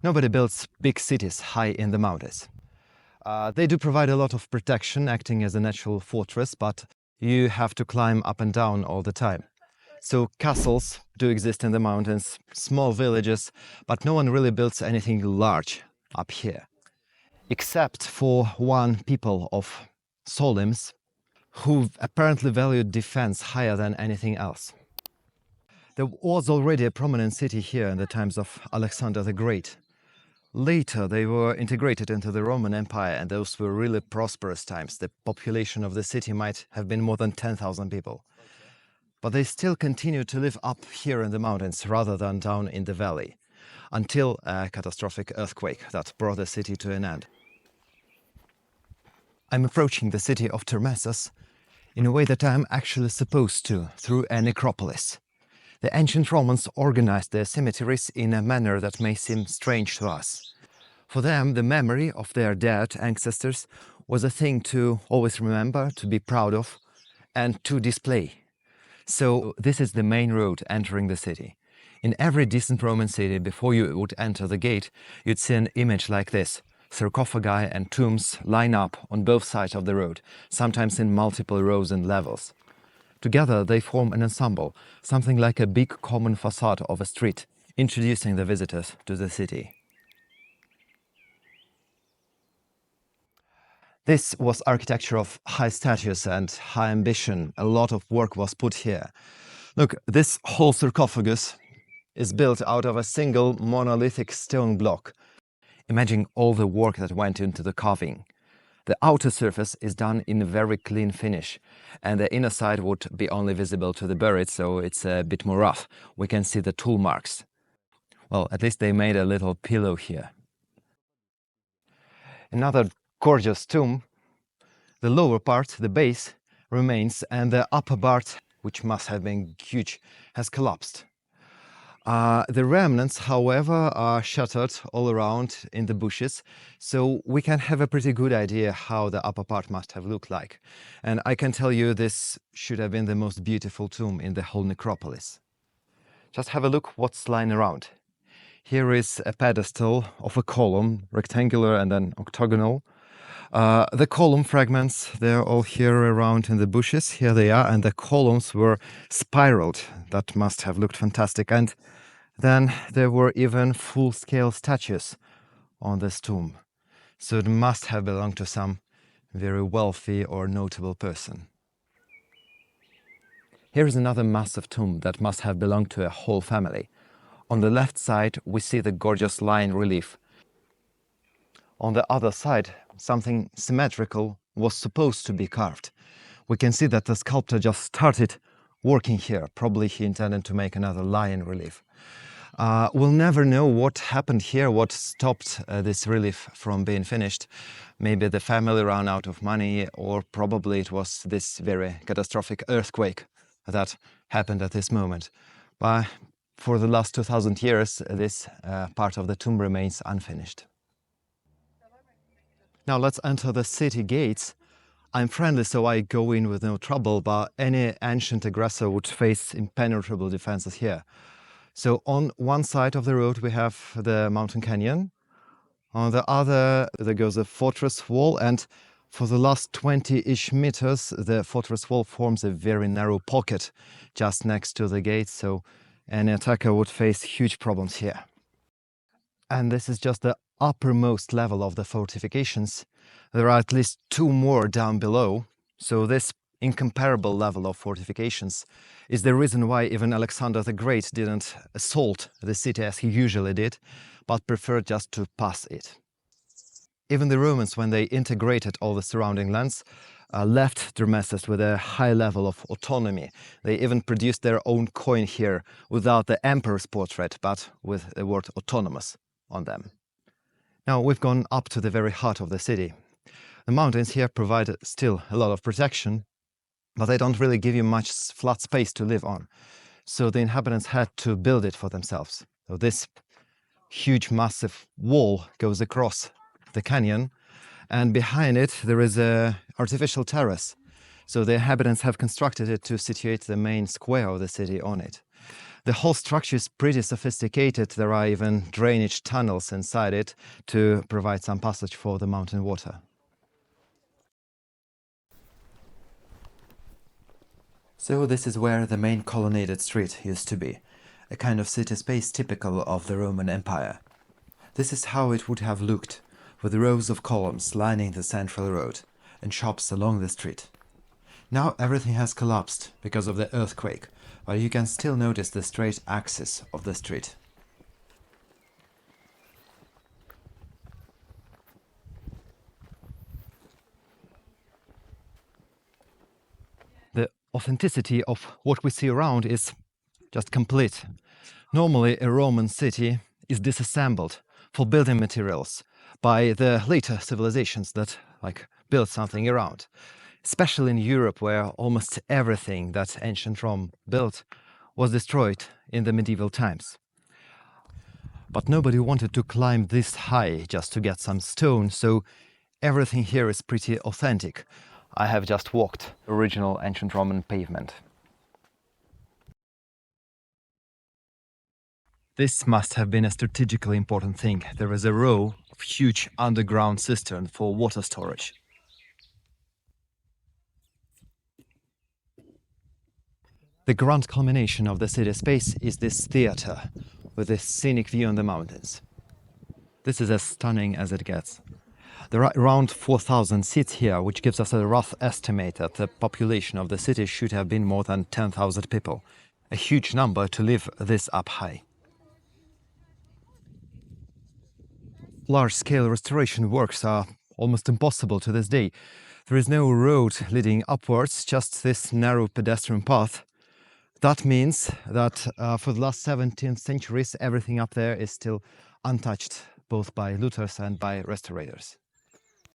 Nobody builds big cities high in the mountains. They do provide a lot of protection, acting as a natural fortress, but you have to climb up and down all the time. So castles do exist in the mountains, small villages, but no one really builds anything large up here. Except for one people of Solims, who apparently valued defense higher than anything else. There was already a prominent city here in the times of Alexander the Great. Later, they were integrated into the Roman Empire, and those were really prosperous times. The population of the city might have been more than 10,000 people. But they still continued to live up here in the mountains rather than down in the valley, until a catastrophic earthquake that brought the city to an end. I'm approaching the city of Termessos in a way that I'm actually supposed to, through a necropolis. The ancient Romans organized their cemeteries in a manner that may seem strange to us. For them, the memory of their dead ancestors was a thing to always remember, to be proud of, and to display. So this is the main road entering the city. In every decent Roman city, before you would enter the gate, you'd see an image like this. Sarcophagi and tombs line up on both sides of the road, sometimes in multiple rows and levels. Together they form an ensemble, something like a big common facade of a street, introducing the visitors to the city. This was architecture of high status and high ambition. A lot of work was put here. Look, this whole sarcophagus is built out of a single monolithic stone block. Imagine all the work that went into the carving. The outer surface is done in a very clean finish, and the inner side would be only visible to the buried, so it's a bit more rough. We can see the tool marks. Well, at least they made a little pillow here. Another gorgeous tomb. The lower part, the base, remains, and the upper part, which must have been huge, has collapsed. The remnants, however, are shattered all around in the bushes, so we can have a pretty good idea how the upper part must have looked like. And I can tell you this should have been the most beautiful tomb in the whole necropolis. Just have a look what's lying around. Here is a pedestal of a column, rectangular and then octagonal. The column fragments, they're all here around in the bushes. Here they are, and the columns were spiraled. That must have looked fantastic. And then there were even full-scale statues on this tomb. So it must have belonged to some very wealthy or notable person. Here is another massive tomb that must have belonged to a whole family. On the left side, we see the gorgeous lion relief. On the other side, something symmetrical was supposed to be carved. We can see that the sculptor just started working here. Probably he intended to make another lion relief. We'll never know what happened here, what stopped this relief from being finished. Maybe the family ran out of money, or probably it was this very catastrophic earthquake that happened at this moment. But for the last 2000 years, this part of the tomb remains unfinished. Now let's enter the city gates. I'm friendly, so I go in with no trouble, but any ancient aggressor would face impenetrable defenses here. So on one side of the road we have the mountain canyon. On the other there goes a fortress wall, and for the last 20-ish meters the fortress wall forms a very narrow pocket just next to the gate, so any attacker would face huge problems here. And this is just the uppermost level of the fortifications. There are at least two more down below, so this incomparable level of fortifications is the reason why even Alexander the Great didn't assault the city as he usually did, but preferred just to pass it. Even the Romans, when they integrated all the surrounding lands, left Termessos with a high level of autonomy. They even produced their own coin here without the emperor's portrait, but with the word autonomous on them. Now we've gone up to the very heart of the city. The mountains here provide still a lot of protection, but they don't really give you much flat space to live on. So the inhabitants had to build it for themselves. So this huge massive wall goes across the canyon, and behind it there is an artificial terrace. So the inhabitants have constructed it to situate the main square of the city on it. The whole structure is pretty sophisticated. There are even drainage tunnels inside it to provide some passage for the mountain water. So this is where the main colonnaded street used to be, a kind of city space typical of the Roman Empire. This is how it would have looked, with rows of columns lining the central road and shops along the street. Now everything has collapsed because of the earthquake, but you can still notice the straight axis of the street. The authenticity of what we see around is just complete. Normally, a Roman city is disassembled for building materials by the later civilizations that built something around. Especially in Europe, where almost everything that ancient Rome built was destroyed in the medieval times. But nobody wanted to climb this high just to get some stone, so everything here is pretty authentic. I have just walked original ancient Roman pavement. This must have been a strategically important thing. There is a row of huge underground cisterns for water storage. The grand culmination of the city space is this theater, with this scenic view on the mountains. This is as stunning as it gets. There are around 4,000 seats here, which gives us a rough estimate that the population of the city should have been more than 10,000 people, a huge number to live this up high. Large-scale restoration works are almost impossible to this day. There is no road leading upwards, just this narrow pedestrian path. That means that for the last 17th centuries, everything up there is still untouched, both by looters and by restorators.